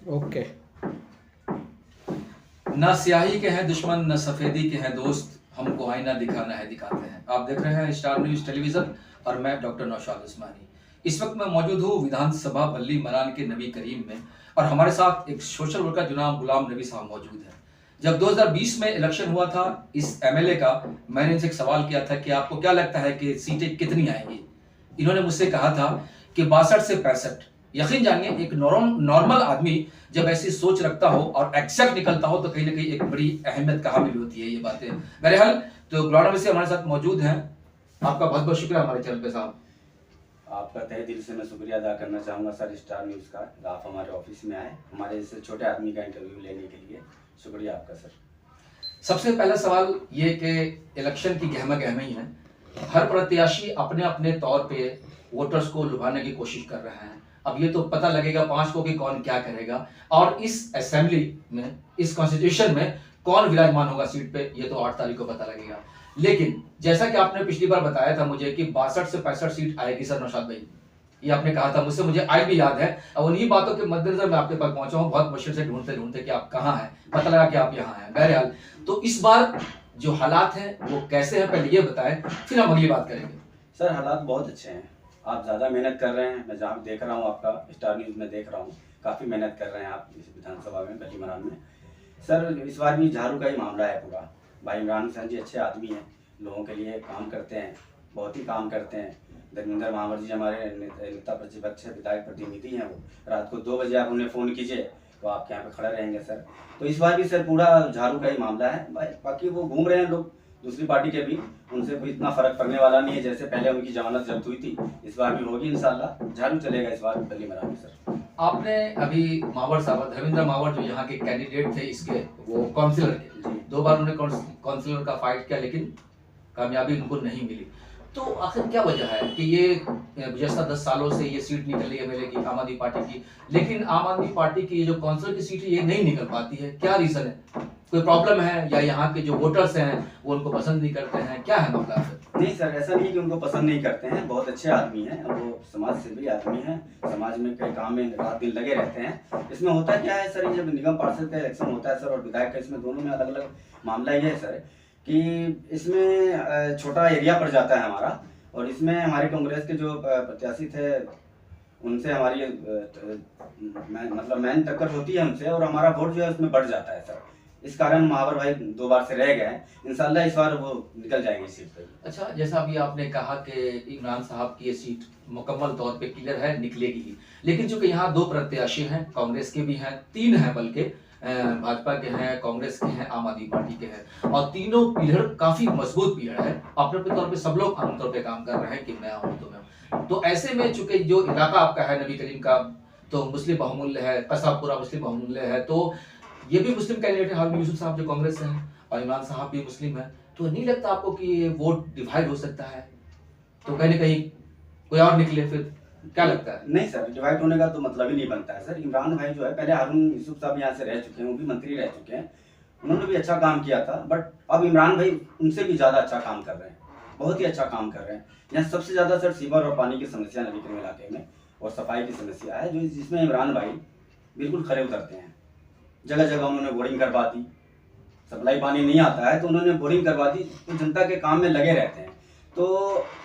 Okay. न स्याही के हैं दुश्मन, न सफेदी के हैं दोस्त, हमको आईना दिखाना है दिखाते हैं। आप देख रहे हैं स्टार न्यूज टेलीविजन और मैं डॉक्टर नौशाद उस्मानी। इस वक्त मैं मौजूद हूँ विधानसभा बल्ली मरान के नबी करीम में, और हमारे साथ एक सोशल वर्कर जुनाब गुलाम नबी साहब मौजूद है। जब 2020 में इलेक्शन हुआ था इस एमएलए का, मैंने इनसे एक सवाल किया था कि आपको क्या लगता है कि सीटें कितनी आएंगी। इन्होंने मुझसे कहा था कि 62 से 65। यकीन जानिए, एक नॉर्मल आदमी जब ऐसी सोच रखता हो और एक्सेप्ट निकलता हो तो कहीं ना कहीं एक बड़ी अहमियत का हामिल होती है ये बातें। बहरहाल, तो गुलाम नबी से हमारे साथ मौजूद हैं। आपका बहुत बहुत शुक्रिया हमारे चैनल पे साहब। आपका तहे दिल से मैं शुक्रिया अदा करना चाहूँगा सर, स्टार न्यूज़ का। आप हमारे ऑफिस में आए हमारे जैसे छोटे आदमी का इंटरव्यू लेने के लिए, शुक्रिया आपका सर। सबसे पहला सवाल ये कि इलेक्शन की गहमा गहमी है। हर प्रत्याशी अपने अपने तौर पे वोटर्स को लुभाने की कोशिश कर रहे हैं। अब ये तो पता लगेगा 5 को कि कौन क्या करेगा, और इस असेंबली में, इस कॉन्स्टिट्यूशन में कौन विराजमान होगा सीट पे, ये तो 8 तारीख को पता लगेगा। लेकिन जैसा कि आपने पिछली बार बताया था मुझे कि 62 से 65 सीट आएगी सर नौशाद भाई, ये आपने कहा था मुझसे, मुझे आज भी याद है। और उन्हीं बातों के मद्देनजर मैं आपके पास पहुंचा हूं, बहुत मुश्किल से ढूंढते ढूंढते कि आप कहाँ हैं, पता लगा कि आप यहाँ हैं। बहरहाल, तो इस बार जो हालात हैं वो कैसे हैं, पहले ये बताएं, फिर हम अगली बात करेंगे। सर हालात बहुत अच्छे हैं, आप ज़्यादा मेहनत कर रहे हैं। मैं जहाँ देख रहा हूँ आपका स्टार न्यूज़ में देख रहा हूँ, काफ़ी मेहनत कर रहे हैं आप इस विधानसभा में, बल्ली मरान में। सर इस बार भी झाड़ू का ही मामला है पूरा। भाई इमरान हुसैन जी अच्छे आदमी हैं, लोगों के लिए काम करते हैं, बहुत ही काम करते हैं। धर्मेंद्र महावर जी हमारे नेता प्रतिपक्ष विधायक प्रतिनिधि हैं, वो रात को 2 बजे आप उन्हें फ़ोन कीजिए तो आपके यहाँ पे खड़े रहेंगे सर। तो इस बार भी सर पूरा झाड़ू का ही मामला है भाई। बाकी वो घूम रहे हैं लोग दूसरी पार्टी के भी, उनसे कोई इतना फर्क पड़ने वाला नहीं है। जैसे पहले उनकी जमानत जब्त हुई थी, इस बार भी होगी इंशाल्लाह, झाड़ू चलेगा इस बार बल्ली मरान में सर। आपने अभी मावर साहब, धर्मेंद्र मावर जो यहाँ के कैंडिडेट थे इसके, वो काउंसिलर के, 2 बार उन्होंने काउंसिलर का फाइट किया लेकिन कामयाबी उनको नहीं मिली। तो आखिर क्या वजह है कि ये गुज़श्ता 10 सालों से ये सीट निकल रही है एमएलए की, आम आदमी पार्टी की, लेकिन आम आदमी पार्टी की ये जो काउंसिलर की सीट है ये नहीं निकल पाती है? क्या रीजन है? कोई प्रॉब्लम है या यहाँ के जो वोटर्स हैं वो उनको पसंद नहीं करते हैं, क्या है मामला? नहीं सर, ऐसा नहीं कि उनको पसंद नहीं करते हैं, बहुत अच्छे आदमी हैं, वो समाज सेवी आदमी हैं, समाज में कई काम में रात दिन लगे रहते हैं। इसमें होता क्या है सर, जब निगम पार्षद का इलेक्शन होता है सर और विधायक का, इसमें दोनों में अलग अलग मामला ये है सर कि इसमें छोटा एरिया पड़ जाता है हमारा, और इसमें हमारे कांग्रेस के जो प्रत्याशी थे उनसे हमारी मतलब मैन टक्कर होती है उनसे, और हमारा वोट जो है उसमें बढ़ जाता है सर। इस कारण महावर भाई 2 बार से रह गए हैं, इंशाल्लाह इस बार वो निकल जाएंगे सीट पे। अच्छा, जैसा अभी आपने कहा कि इमरान साहब की ये सीट मुकम्मल तौर पे क्लियर है, निकलेगी ही, लेकिन चूंकि यहाँ 2 प्रत्याशी हैं, कांग्रेस के भी हैं, 3 हैं बल्कि, भाजपा के हैं, कांग्रेस के हैं, आम आदमी पार्टी के हैं, और तीनों पिलर काफी मजबूत पिलर है। अपने तौर पे सब लोग आमतौर पे काम कर रहे हैं कि मैं हूँ तो मैं हूँ। तो ऐसे में चूंकि जो इलाका आपका है नबी करीम का, तो मुस्लिम बहुमूल्य है, कसाबपुरा मुस्लिम बहुमूल्य है, तो ये भी मुस्लिम कैंडिडेट है हारून यूसुफ साहब जो कांग्रेस से हैं, और इमरान साहब भी मुस्लिम है। तो नहीं लगता आपको कि ये वोट डिवाइड हो सकता है, तो कहीं ना कहीं कोई और निकले? फिर क्या लगता है? नहीं सर, डिवाइड होने का तो मतलब ही नहीं बनता है सर। इमरान भाई जो है, पहले हारून यूसुफ साहब यहाँ से रह चुके हैं, वो भी मंत्री रह चुके हैं, उन्होंने भी अच्छा काम किया था, बट अब इमरान भाई उनसे भी ज़्यादा अच्छा काम कर रहे हैं, बहुत ही अच्छा काम कर रहे हैं। यहाँ सबसे ज़्यादा सर सीवर और पानी की समस्या नबी करीम इलाके में, और सफाई की समस्या है, जो जिसमें इमरान भाई बिल्कुल खरे उतरते हैं। जगह जगह उन्होंने बोरिंग करवा दी, सप्लाई पानी नहीं आता है तो उन्होंने बोरिंग करवा दी, तो जनता के काम में लगे रहते हैं। तो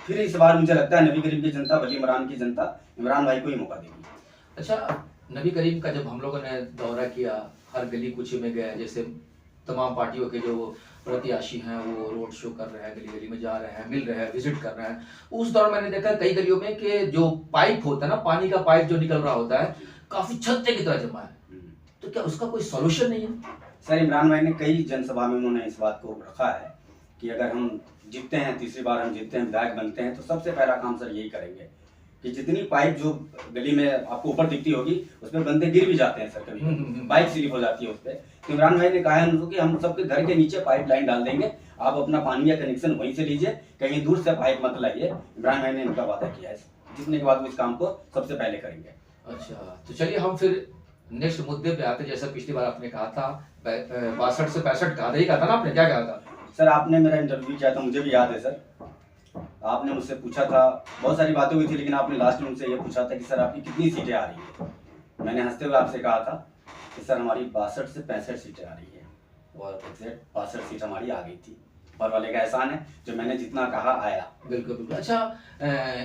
फिर इस बार मुझे लगता है नबी करीम की जनता, बल्ली मरान की जनता इमरान भाई को ही मौका देगी। अच्छा, नबी करीम का जब हम लोगों ने दौरा किया, हर गली कुची में गए, जैसे तमाम पार्टियों के जो प्रत्याशी हैं वो रोड शो कर रहे हैं, गली गली में जा रहे हैं, मिल रहे हैं, विजिट कर रहे हैं, उस दौरान मैंने देखा कई गलियों में कि जो पाइप होता है ना, पानी का पाइप जो निकल रहा होता है, काफी छत्ते की तरह जमा है। तो क्या उसका कोई सॉल्यूशन नहीं है? सर इमरान भाई ने कई जनसभा में उन्होंने इस बात को रखा है कि अगर हम जीतते हैं, तीसरी बार हम जीतते हैं, विधायक बनते हैं, तो सबसे पहला काम सर यही करेंगे कि जितनी पाइप जो गली में आपको ऊपर दिखती होगी उस पर बंदे गिर भी जाते हैं सर, कभी बाइक स्लिप हो जाती है उस पर। तो इमरान भाई ने कहा है उनको कि हम सबके घर के नीचे पाइप लाइन डाल देंगे, आप अपना पानी का कनेक्शन वहीं से लीजिए, कहीं दूर से पाइप मत लाइए। इमरान भाई ने इनका वादा किया है, जीतने के बाद वो इस काम को सबसे पहले करेंगे। अच्छा, तो चलिए हम फिर नेक्स्ट मुद्दे पे आते। जैसा पिछली बार आपने कहा था 62 से 65 का ही कहा था ना आपने, क्या कहा था? सर आपने मेरा इंटरव्यू किया था, मुझे भी याद है सर। आपने मुझसे पूछा था, बहुत सारी बातें हुई थी, लेकिन आपने लास्ट में मुझसे ये पूछा था कि सर आपकी कितनी सीटें आ रही है। मैंने हंसते हुए आपसे कहा था कि सर हमारी 62 से 65 सीटें आ रही है और एग्जैक्ट 62 सीट हमारी आ गई थी। ऊपर वाले का एहसान है, जो मैंने जितना कहा आया। बिल्कुल बिल्कुल। अच्छा,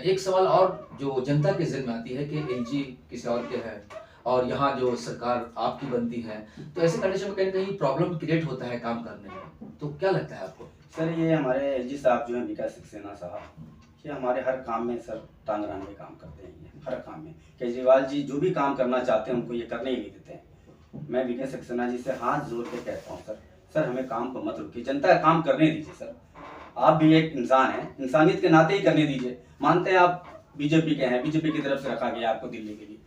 एक सवाल और जो जनता के ज़हन में आती है कि एलजी किसी और के है और यहाँ जो सरकार आपकी बनती है, तो ऐसे कंडीशन में कहीं न कहीं प्रॉब्लम क्रिएट होता है काम करने में। तो क्या लगता है आपको? सर ये हमारे एलजी साहब जो हैं विकास सक्सेना साहब, ये हमारे हर काम में सर टांग अड़ाने के काम करते हैं। ये हर काम में केजरीवाल जी जो भी काम करना चाहते हैं उनको ये करने ही नहीं देते हैं। मैं विकास सक्सेना जी से हाथ जोड़ के कहता हूँ सर हमें काम को मत रोकिए, जनता का काम करने दीजिए सर। आप भी एक इंसान हैं, इंसानियत के नाते ही करने दीजिए। मानते हैं आप बीजेपी के हैं, बीजेपी की तरफ से रखा गया आपको दिल्ली के लिए।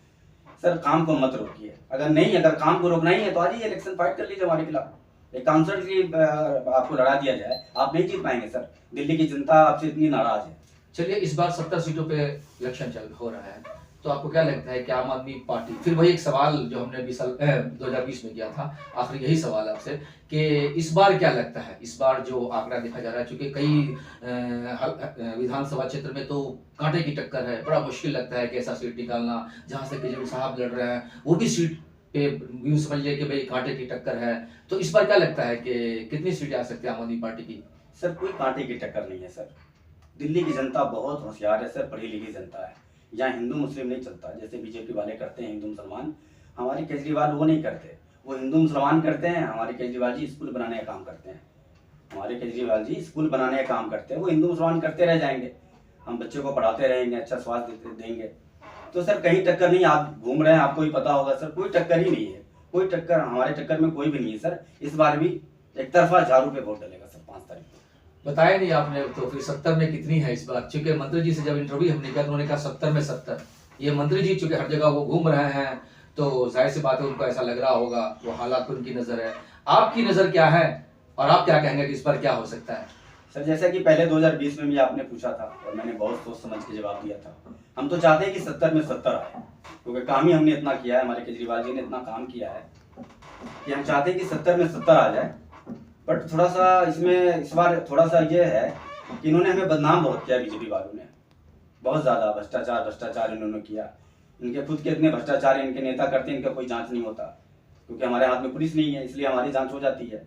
सर काम को मत रोकिए, अगर काम को रोकना ही है तो आज ही इलेक्शन फाइट कर लीजिए हमारे खिलाफ। एक काउंसलर की आपको लड़ा दिया जाए, आप नहीं जीत पाएंगे सर। दिल्ली की जनता आपसे इतनी नाराज है। चलिए, इस बार 70 सीटों पे इलेक्शन हो रहा है, तो आपको क्या लगता है कि आम आदमी पार्टी, फिर वही एक सवाल जो हमने 2020 में किया था, आखिर यही सवाल आपसे कि इस बार क्या लगता है, इस बार जो आंकड़ा देखा जा रहा है, चूंकि कई विधानसभा क्षेत्र में तो कांटे की टक्कर है, बड़ा मुश्किल लगता है कि ऐसा सीट निकालना जहां से केजरीवाल साहब लड़ रहे हैं, वो भी सीट पे यूं समझ लिया कि भाई कांटे की टक्कर है। तो इस बार क्या लगता है कि कितनी सीटें आ सकती है आम आदमी पार्टी की? सर कोई कांटे की टक्कर नहीं है सर। दिल्ली की जनता बहुत होशियार है सर, पढ़ी लिखी जनता है। यहाँ हिंदू मुस्लिम नहीं चलता, जैसे बीजेपी वाले करते हैं हिंदू मुसलमान। हमारे केजरीवाल वो नहीं करते, वो हिंदू मुसलमान करते हैं। हमारे केजरीवाल जी स्कूल बनाने का काम करते हैं। हमारे केजरीवाल जी स्कूल बनाने का काम करते हैं, वो हिंदू मुसलमान करते रह जाएंगे। हम बच्चों को पढ़ाते रहेंगे, अच्छा स्वास्थ्य देंगे। तो सर कहीं टक्कर नहीं, आप घूम रहे हैं, आपको भी पता होगा सर, कोई टक्कर ही नहीं है। कोई टक्कर, हमारे टक्कर में कोई भी नहीं है सर। इस बार भी एक तरफा झाड़ू पे वोट डलेगा सर 5 तारीख को। बताया नहीं आपने, तो फिर 70 में कितनी है इस बार? चूंकि मंत्री जी से जब इंटरव्यू हमने किया तो उन्होंने कहा 70 में 70। ये मंत्री जी चूंकि हर जगह वो घूम रहे हैं, तो जाहिर सी बात है उनको ऐसा लग रहा होगा, वो हालात पर उनकी नजर है। आपकी नजर क्या है और आप क्या कहेंगे कि इस बार क्या हो सकता है? सर जैसा कि पहले 2020 में भी आपने पूछा था और मैंने बहुत सोच समझ के जवाब दिया था। हम तो चाहते हैं कि 70 में 70 आए, क्योंकि काम ही हमने इतना किया है, हमारे केजरीवाल जी ने इतना काम किया है कि हम चाहते हैं कि 70 में 70 आ जाए। बट थोड़ा सा इसमें इस बार थोड़ा सा ये है कि इन्होंने हमें बदनाम बहुत किया, बीजेपी वालों ने बहुत ज़्यादा भ्रष्टाचार इन्होंने किया। इनके खुद के इतने भ्रष्टाचार इनके नेता करते हैं, इनका कोई जांच नहीं होता, क्योंकि हमारे हाथ में पुलिस नहीं है, इसलिए हमारी जांच हो जाती है।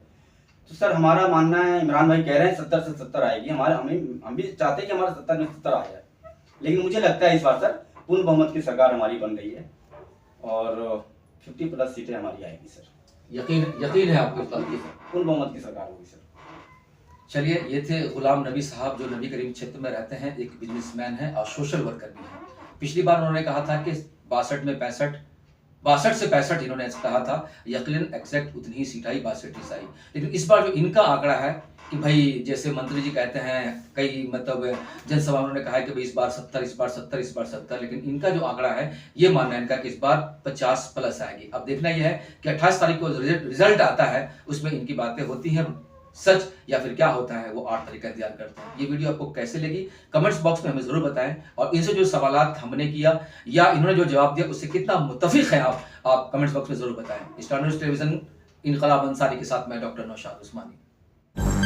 तो सर हमारा मानना है, इमरान भाई कह रहे हैं 70 से 70 आएगी, हम भी चाहते हैं कि हमारा 70 में 70 आ जाए। लेकिन मुझे लगता है इस बार सर पूर्ण बहुमत की सरकार हमारी बन गई है और 50+ सीटें हमारी आएगी सर। यकीन है आपको इस बात की? पूर्ण बहुमत की सरकार होगी सर। चलिए, ये थे गुलाम नबी साहब, जो नबी करीम क्षेत्र में रहते हैं, एक बिजनेसमैन है और सोशल वर्कर भी है। पिछली बार उन्होंने कहा था कि 62 से 65 इन्होंने कहा था, यकीनन एग्जैक्ट उतनी ही सीट आई, 62 आई। लेकिन इस बार जो इनका आंकड़ा है कि भाई जैसे मंत्री जी कहते हैं, कई मतलब जनसभा उन्होंने कहा है कि भाई इस बार 70, इस बार 70, इस बार 70, लेकिन इनका जो आंकड़ा है ये मानना है इनका कि इस बार 50+ आएगी। अब देखना यह है कि 28 तारीख को रिजल्ट आता है, उसमें इनकी बातें होती हैं सच या फिर क्या होता है, वो 8 तारीख का इंतजार करते हैं। ये वीडियो आपको कैसे लगी कमेंट्स बॉक्स में हमें जरूर बताएं, और इनसे जो सवालात हमने किया या इन्होंने जो जवाब दिया उससे कितना मुत्तफिक है आप कमेंट्स बॉक्स में जरूर बताएं। स्टार न्यूज़ टेलीविजन इनकलाब अंसारी के साथ मैं डॉक्टर नौशाद उस्मानी।